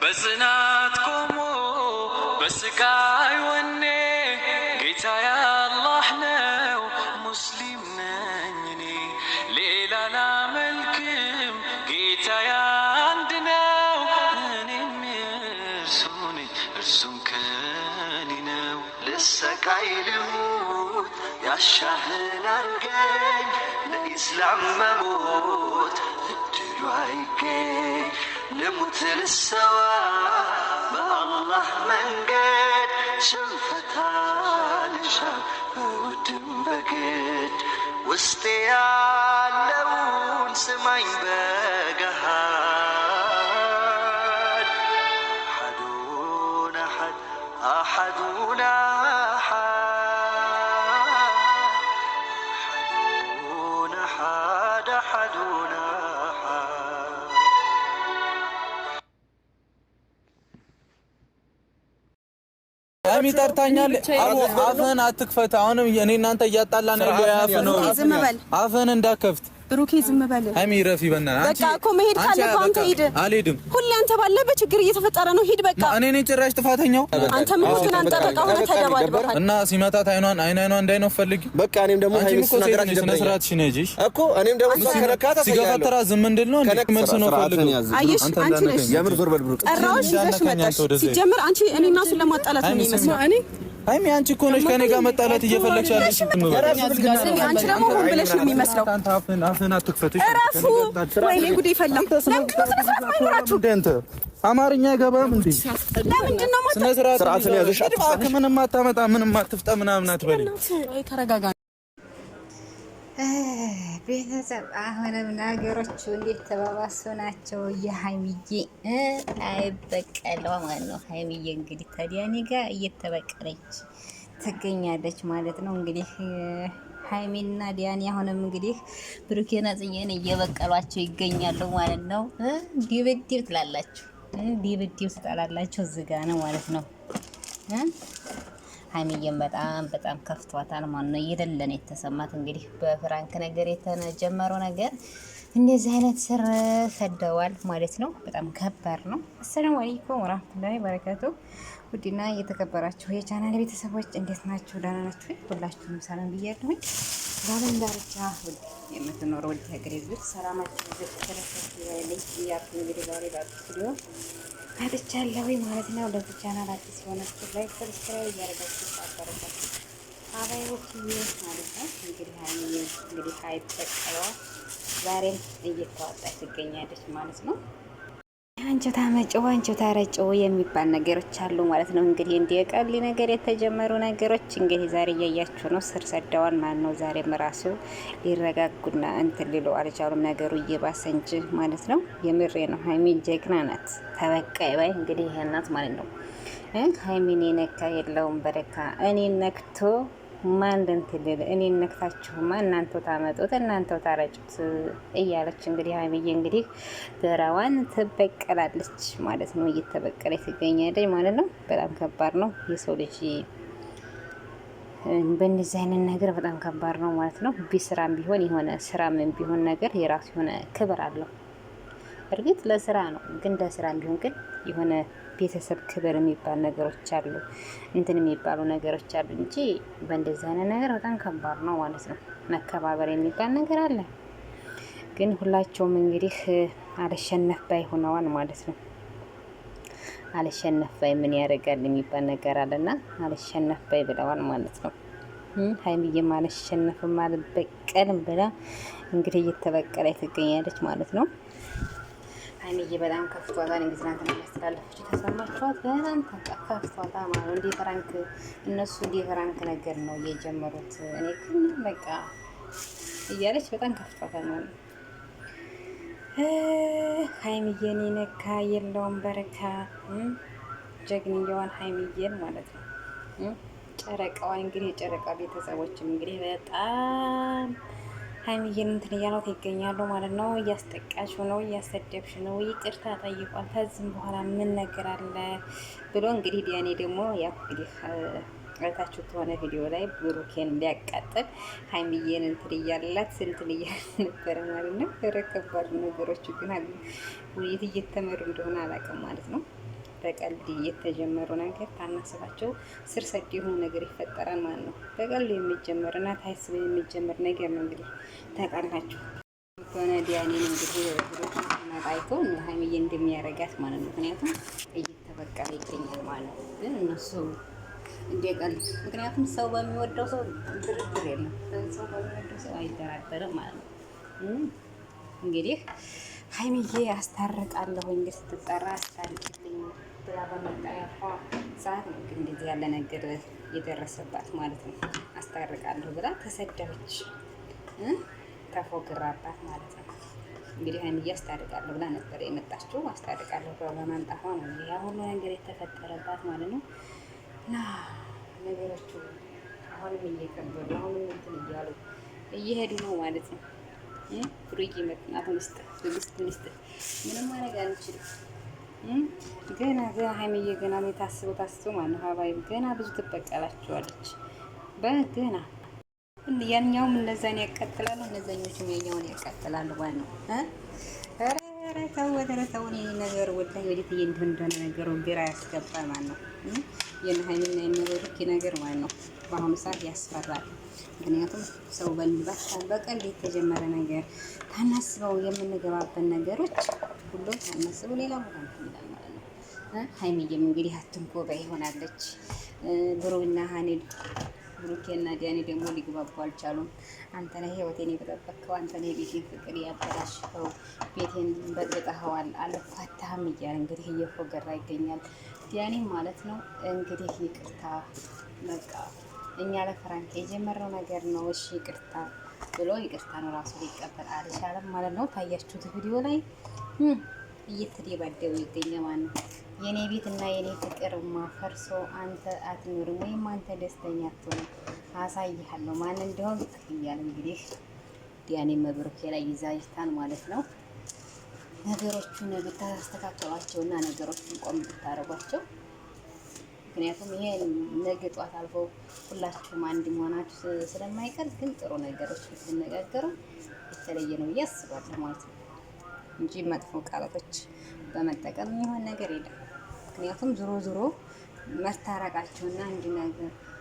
በጽናት ቆሞ በስቃይ ወኔ ጌታዬ አላህ ነው ሙስሊም ነኝ እኔ ሌላ ላመልክም ጌታዬ አንድ ነው እኔም እርሱ ነኝ እርሱም ከኔ ነው ልሰቃይ ልሙት ያሻህን አርገኝ ለኢስላም መሞት እድሉ አይገኝ لمت للسوا بالله منقد شنفتها لشاف ودم بقيت وسطي علون سمعين بقهاد أحدون أحد أحدون أحدون أحد أحدون أمي ترتاحني عفن أتكفت أنا يعني أنت يطلعني اللي عفن اندكفت ብሩኬ ዝም በል ሃይሚ ረፊ በእናትህ በቃ እኮ መሄድ ካለብህ አንተ ሂድ አልሄድም ሁሌ አንተ ባለበት ችግር እየተፈጠረ ነው ሂድ በቃ እኔ ነኝ ጭራሽ ጥፋተኛው አንተ ምን ሆነ አንተ በቃ ሆነ ተደባድበሃል እና ሲመታት አይኗን እንዳይነው ፈልጊ በቃ እኔም ደግሞ ሃይሚ ስናገራት ስነስርዓት ሽነጂሽ እኮ እኔም ደግሞ ከነካታ ሲገፈተራ ዝም እንድል ነው እንዴ መልስ ነው ፈልጉ አየሽ አንቺ ነሽ የምር ዞር በል ብሩክ ጠራውሽ ይዘሽ መጣሽ ሲጀምር አንቺ እኔና እሱን ለማጣላት ነው የሚመስለው እኔ ሃይሚ አንቺ እኮ ነሽ ከኔ ጋር መጣላት እየፈለግሽ ያለሽ አንቺ ደግሞ ሆን ብለሽ ነው የሚመስለው አንተ አፍህን አትክፈትሽ እረፉ ወይኔ ጉዴ ፈላም ለምንድን ነው ስነስርዓት ማይኖራችሁ እንዴ አማርኛ አይገባም እንዴ ለምንድን ነው ስነስርዓትን ያዘሽ ምንም አታመጣ ምንም አትፍጣ ምናምን አትበል ተረጋጋ ቤተሰብ አሁንም ነገሮቹ እንዴት ተባባሱ ናቸው የሃይሚዬ አይበቀለው ማለት ነው ሃይሚዬ እንግዲህ ታዲያኔ ጋር እየተበቀለች ትገኛለች ማለት ነው እንግዲህ ሃይሚና ዲያኒ አሁንም እንግዲህ ብሩኬና ጽዬን እየበቀሏቸው ይገኛሉ ማለት ነው ዲብዲብ ትላላችሁ ዲብዲብ ትጣላላችሁ ዝጋ ነው ማለት ነው ሃይሚዬም በጣም ከፍቷታል ማለት ነው የሌለን የተሰማት እንግዲህ በፍራንክ ነገር የተጀመረው ነገር እንደዚህ አይነት ስር ሰደዋል ማለት ነው በጣም ከባድ ነው አሰላሙ አለይኩም ወራህመቱላሂ ወበረካቱ ውድና እየተከበራችሁ የቻናል ቤተሰቦች እንዴት ናችሁ ደህና ናችሁ ሁላችሁም ሰላም ብያለሁ ዛሬም ዳርቻ የምትኖሩ ወደ ሀገሬ ልጅ ሰላማችሁ ይዘከረከት ይለኝ ያርኩ እንግዲህ ዛሬ ቪዲዮ አጥቻለሁ ማለት ነው ለዚህ ቻናል አዲስ የሆናችሁ ላይክ ሰብስክራይብ ያደርጋችሁ አበረታቱ አባዮች ማለት ነው እንግዲህ አይበቀለዋ ዛሬም እየተዋጣች ትገኛለች ማለት ነው አንቺ ታመጪው አንቺ ታረጪው የሚባል ነገሮች አሉ ማለት ነው እንግዲህ እንደ ቀሊ ነገር የተጀመሩ ነገሮች እንግዲህ ዛሬ እያያችሁ ነው ስር ሰደዋል ማለት ነው ዛሬም ራሱ ሊረጋጉና እንትን ሊሉ አልቻሉም ነገሩ እየባሰ እንጂ ማለት ነው የምሬ ነው ሃይሚ ጀግና ናት ተበቃይ ባይ እንግዲህ ይሄናት ማለት ነው ሃይሚን ነካ የለውም በረካ እኔ ነክቶ ማን እንትን እኔ ነክታችሁማ እናንተው ታመጡት እናንተው ታረጩት እያለች እንግዲህ ሃይሚዬ እንግዲህ ዘራዋን ትበቀላለች ማለት ነው እየተበቀለች ትገኛለች ማለት ነው በጣም ከባድ ነው የሰው ልጅ በእንደዚህ አይነት ነገር በጣም ከባድ ነው ማለት ነው ቢስራም ቢሆን የሆነ ስራም ቢሆን ነገር የራሱ የሆነ ክብር አለው እርግጥ ለስራ ነው ግን ለስራም ቢሆን ግን የሆነ ቤተሰብ ክብር የሚባል ነገሮች አሉ እንትን የሚባሉ ነገሮች አሉ እንጂ በእንደዚህ አይነት ነገር በጣም ከባድ ነው ማለት ነው መከባበር የሚባል ነገር አለ ግን ሁላቸውም እንግዲህ አልሸነፍ ባይ ሆነዋል ማለት ነው አልሸነፍ ባይ ምን ያደርጋል የሚባል ነገር አለና አልሸነፍ ባይ ብለዋል ማለት ነው ሃይሚዬም አልሸነፍም አልበቀልም ብላ እንግዲህ እየተበቀለች ትገኛለች ማለት ነው ሃይሚዬ በጣም ከፍቷታል እንግዲህ ትናንት ያስተላለፈችው ተሰማችኋት በጣም ከፍቷታል ማለት ነው እንደ ፍራንክ እነሱ እንደ ፍራንክ ነገር ነው የጀመሩት እኔ ግን በቃ እያለች በጣም ከፍቷታል ማለት ነው ሃይሚዬን ነካ የለውም በረካ ጀግንኛዋን ሃይሚዬን ማለት ነው ጨረቃዋን እንግዲህ የጨረቃ ቤተሰቦችም እንግዲህ በጣም ሃይሚዬን እንትን እያሏት ይገኛሉ ማለት ነው እያስጠቃሽው ነው እያሰደብሽ ነው ይቅርታ ጠይቋል ከዚህም በኋላ ምን ነገር አለ ብሎ እንግዲህ ዲያኔ ደግሞ ያው እንግዲህ አይታችሁ ከሆነ ቪዲዮ ላይ ብሩኬን ሊያቃጥል ሀይሚዬን እንትን እያላት እንትን እያለ ነበረ ማለት ነው። ረከባሉ ነገሮቹ ግን ውይይት እየተመሩ እንደሆነ አላውቅም ማለት ነው። በቀልድ የተጀመሩ ነገር ታናስባቸው ስር ሰድ የሆኑ ነገር ይፈጠራል ማለት ነው። በቀልድ የሚጀመር እና ታይስበ የሚጀመር ነገር ነው። እንግዲህ ታውቃላችሁ ከሆነ ዲያኔን እንግዲህ መጣይቶ ሀይሚዬ እንደሚያረጋት ማለት ነው። ምክንያቱም እየተበቀለ ይገኛል ማለት ነው። ግን እነሱ እንደቀልድ ምክንያቱም ሰው በሚወደው ሰው ድርድር የለም። ሰው በሚወደው ሰው አይደራደርም ማለት ነው። እንግዲህ ሀይሚዬ አስታርቃለሁ እንግዲህ ስትጠራ አስታርቅልኝ ብላ በመጠያፏ ሰዓት ነው እንግዲህ እንደዚህ ያለ ነገር የደረሰባት ማለት ነው። አስታርቃለሁ ብላ ተሰደበች፣ ተፎግራባት ማለት ነው። እንግዲህ ሀይሚዬ አስታርቃለሁ ብላ ነበር የመጣችው። አስታርቃለሁ ብላ በማምጣቷ ነው ያ ሁሉ ነገር የተፈጠረባት ማለት ነው። እና ነገሮቹ አሁንም እየከበዱ አሁንም እንትን እያሉ እየሄዱ ነው ማለት ነው። ብሩዬ መጥናቱን ይስጥ፣ ትዕግስቱን ይስጥ። ምንም ማድረግ አንችልም። ገና ሀይሚዬ ገና ታስበው ማለት ነው። ሀባይ ገና ብዙ ትበቀላቸዋለች። በገና ያኛውም እነዛን ያቃጥላሉ፣ እነዛኞቹም ያኛውን ያቃጥላሉ ማለት ነው። ኧረ ተው ነገር ወላሂ ወዴት እንደሆነ ነገሩ ግራ ያስገባል ማለት ነው። የነ ሀይሚና የነ ብሩኬ ነገር ማለት ነው በአሁኑ ሰዓት ያስፈራል። ምክንያቱም ሰው በቀልድ የተጀመረ ነገር ታናስበው የምንገባበት ነገሮች ሁሉም ታናስበው ሌላ ቦታ ነው ይላል ማለት ነው። ሀይሚዬም እንግዲህ አትንኮባ ይሆናለች። ብሩኬና ዲያኔ ደግሞ ሊግባቡ አልቻሉም። አንተ ነህ ህይወቴን የበጠበቅከው፣ አንተ ነህ ቤቴን ፍቅር ያበላሽከው፣ ቤቴን በጥብጠኸዋል፣ አልፋታህም እያለ እንግዲህ እየፎገራ ይገኛል ዲያኔም ማለት ነው። እንግዲህ ይቅርታ በቃ እኛ ለፍራንክ የጀመረው ነገር ነው፣ እሺ ይቅርታ ብሎ ይቅርታ ነው ራሱ ሊቀበል አልቻለም ማለት ነው። ታያችሁት ቪዲዮ ላይ እየተደባደቡ ይገኛል ማለት ነው። የኔ ቤት እና የኔ ፍቅርማ ፈርሶ አንተ አትኖርም ወይም አንተ ደስተኛ አትሆንም፣ አሳይሃለሁ ማን እንደሆን እያለ እንግዲህ ዲያኔ ብሩኬ ላይ ይዛይታል ማለት ነው። ነገሮቹን ብታስተካከሏቸውና ነገሮችን ቆም ብታረጓቸው፣ ምክንያቱም ይሄ ነገ ጧት አልፈው ሁላችሁም አንድ መሆናችሁ ስለማይቀር ግን ጥሩ ነገሮች ብትነጋገሩ የተለየ ነው ብዬ አስባለሁ ማለት ነው እንጂ መጥፎ ቃላቶች በመጠቀም የሚሆን ነገር የለም። ምክንያቱም ዞሮ መታረቃችሁና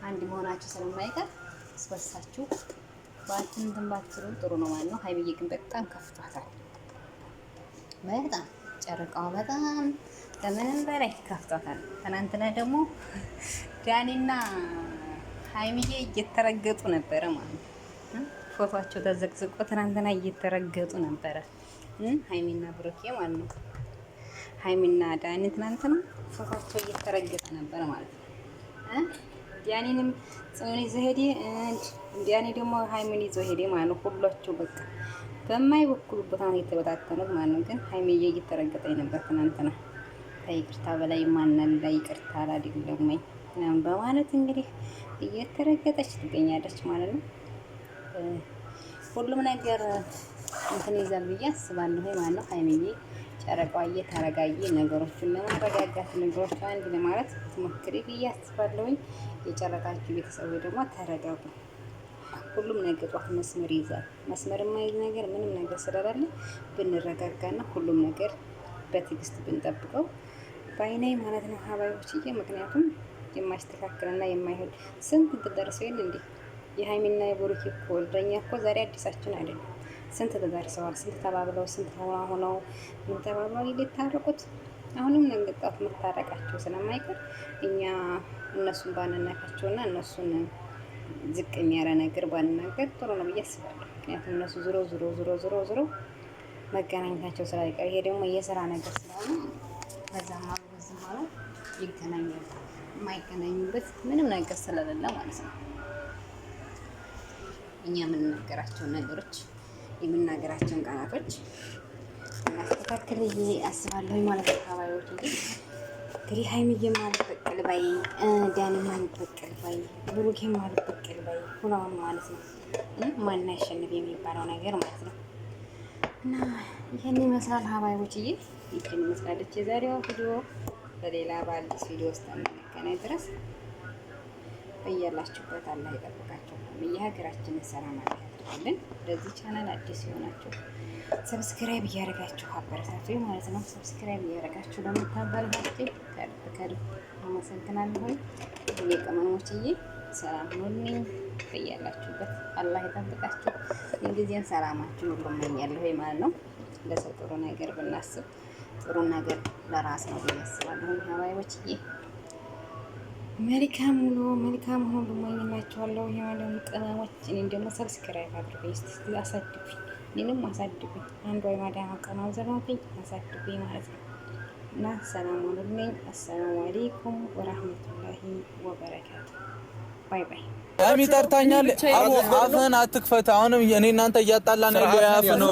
አንድ መሆናችሁ ስለማይቀር ስበሳችሁ ባንትን ባትሉ ጥሩ ነው ማለት ነው። ሀይሚዬ ግን በጣም ከፍቷታል። በጣም ጨረቃዋ በጣም ከምንም በላይ ከፍቷታል። ትናንትና ደግሞ ዳኒና ሀይሚዬ እየተረገጡ ነበረ ማለት ነው። ፎቶአቸው ተዘቅዝቆ ትናንትና እየተረገጡ ነበረ ሀይሚና ብሩኬ ማለት ነው። ሀይሚና ዳኒ ትናንትና ፎቶአቸው እየተረገጠ ነበረ ማለት ነው። ዳኒንም ጽዮን ይዘው ሄደ፣ ዳኒ ደግሞ ሀይሚን ይዘው ሄደ ማለት ነው። ሁላቸው በቃ በማይወክሉበት ነው የተበታተኑት ማለት ነው። ግን ሀይሚዬ እየተረገጠኝ ነበር ትናንትና። ከይቅርታ በላይ ማንን ላይ ይቅርታ አላደለም ወይ በማለት እንግዲህ እየተረገጠች ትገኛለች ማለት ነው። ሁሉም ነገር እንትን ይዛል ብዬ አስባለሁ ማለት ነው። ሀይሚዬ ጨረቃዬ ታረጋዬ ነገሮችን ለማረጋጋት ነገሮች አንድ ለማለት ትሞክሪ ብዬ አስባለሁኝ። የጨረቃችሁ ቤተሰቦች ደግሞ ተረጋጉ። ሁሉም ነገር ጧት መስመር ይዛል። መስመር የማይዝ ነገር ምንም ነገር ስለሌለ ብንረጋጋና ሁሉም ነገር በትዕግስት ብንጠብቀው ባይናይ ማለት ነው ሀባዮችዬ። ምክንያቱም የማይስተካከልና የማይሆን ስንት ተደርሰው የለ እንዴ የሀይሚና የብሩኬ እኮ ወልደኛ እኮ ዛሬ አዲሳችን አይደለም። ስንት ተደርሰዋል፣ ስንት ተባብለው፣ ስንት ሆነው ምን ተባብለው ሊታረቁት። አሁንም ነገጣት መታረቃቸው ስለማይቀር እኛ እነሱን ባንነካቸውና እነሱን ዝቅ የሚያረ ነገር ባንናገር ጥሩ ነው ብዬ አስባለሁ። ምክንያቱም እነሱ ዞሮ መገናኘታቸው ስላይቀር ይሄ ደግሞ የስራ ነገር ስለሆነ በዛማ በዚህ ማለት ይገናኛሉ። የማይገናኙበት ምንም ነገር ስለሌለ ማለት ነው። እኛ የምንናገራቸውን ነገሮች የምናገራቸውን ቃላቶች እናስተካክል ይሄ አስባለሁ ማለት ነው። አባዮች እንግዲህ ሀይሚዬ ማለት በቀል ባይ፣ ዳኒ ማለት በቀል ባይ፣ ብሩኬ ማለት በቀል ባይ ሁላውን ማለት ነው። ማን ያሸንፍ የሚባለው ነገር ማለት ነው። እና ይሄን ይመስላል ሀባዮችዬ፣ ይሄን ይመስላለች የዛሬዋ ቪዲዮ። በሌላ በአዲስ ቪዲዮ ውስጥ እንገናኝ ድረስ በያላችሁበት አላህ ይጠብቃችሁ። በየሀገራችን ሰላም አለ ያድርግልን። ለዚህ ቻናል አዲስ የሆናችሁ ሰብስክራይብ እያደረጋችሁ አበረታቱ ማለት ነው። ሰብስክራይብ እያደረጋችሁ ለምታበረታቱ ከልብ አመሰግናለሁ። እኔ ቅመሞችዬ ሰላም ሁኑልኝ። በያላችሁበት አላህ ይጠብቃችሁ። እንግዲህ ሰላማችሁ ሁሉ እመኛለሁ ማለት ነው። ለሰው ጥሩ ነገር ብናስብ ጥሩ ነገር ለራስ ነው ብዬ አስባለሁ። ሀባይቦችዬ መልካም ሁሉ እመኝላችኋለሁ። የማለም ቅመሞች እኔን ደግሞ ሰብስክራይብ አድርጉኝ፣ እስቲ አሳድጉኝ፣ እኔንም አሳድጉኝ። አንዷ የማዳም ቀማው ዘባብኝ አሳድጉኝ ማለት ነው። እና ሰላም ሁኑልኝ። አሰላሙ አለይኩም ወራህመቱላሂ ወበረካቱ። ባይ ባይ። አሚ ጠርታኛለች። አፍህን አትክፈት። አሁንም እኔ እናንተ እያጣላን ያለው ያፍ ነው።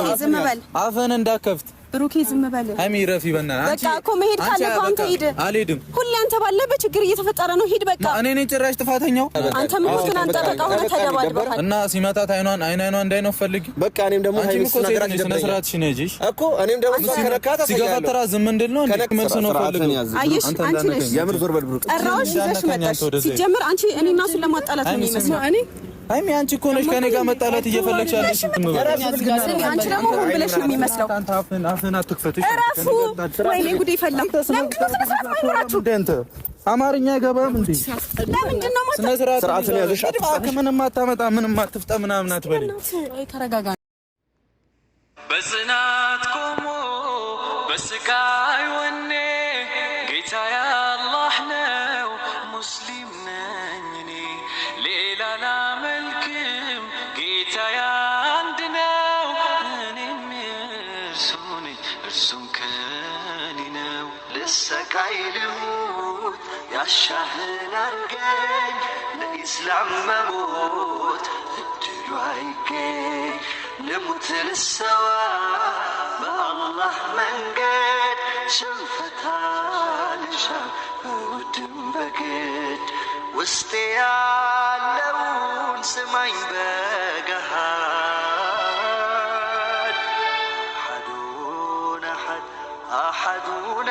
አፍህን እንዳከፍት ብሩኬ ዝም በል። አሚ ረፊ በእናትህ በቃ እኮ መሄድ ካለብህ አንተ ሂድ። አልሄድም። ሁሌ አንተ ባለበት ችግር እየተፈጠረ ነው። ሂድ በቃ። እኔ ነኝ ጭራሽ ጥፋተኛው። አንተ ምን ግን አንተ በቃ ሆነ ተደባድበሃል እና ሲመታት አይኗን እንዳይነው ፈልጊ። በቃ እኔም ደግሞ ሃይሚስ ነገራት ስነ ስርዓት ሽነጂሽ እኮ እኔም ደግሞ ከነካታ ሲገፈተራ ዝም እንድል ነው እንዴ? መልስ ነው ፈልጊ። አየሽ አንቺ ነሽ የምር ዞር በል ብሩክ። ጠራውሽ ይዘሽ መጣሽ። ሲጀምር አንቺ እኔ እና እሱን ለማጣላት ነው የሚመስለው። እኔ ሃይሚ አንቺ እኮ ነሽ ከኔ ጋር መጣላት እየፈለግሽ ያለሽ። አንቺ ደግሞ ምን ብለሽ ነው የሚመስለው? አንተ አፍህን አትክፈት። እረፉ። ወይኔ ጉዴ ፈላ። አማርኛ አይገባም እንዴ? ለምንድን ነው ስነ ስርዓትን ያዘሽ? ምንም አታመጣ፣ ምንም አትፍጣ ምናምን አትበል። ተረጋጋ። በጽናት ቆሞ በስቃይ ወኔ ጌታዬ አላህ ነው፣ ሙስሊም ነኝ እኔ ሌላ ላመልክም፣ ጌታዬ አንድ ነው፣ እኔም እርሱ ነኝ እርሱም ከኔ ነው። ልሰቃይ ልሙት ያሻህን አርገኝ፣ ለኢስላም መሞት እድሉ አይገኝ። ልሙት ልሰዋ በአላህ መንገድ፣ ሽንፈት አልሻም በውድም በግድ። ውስጤ ያለውን ስማኝ በገሃድ አሐዱን አሐድ አሐዱን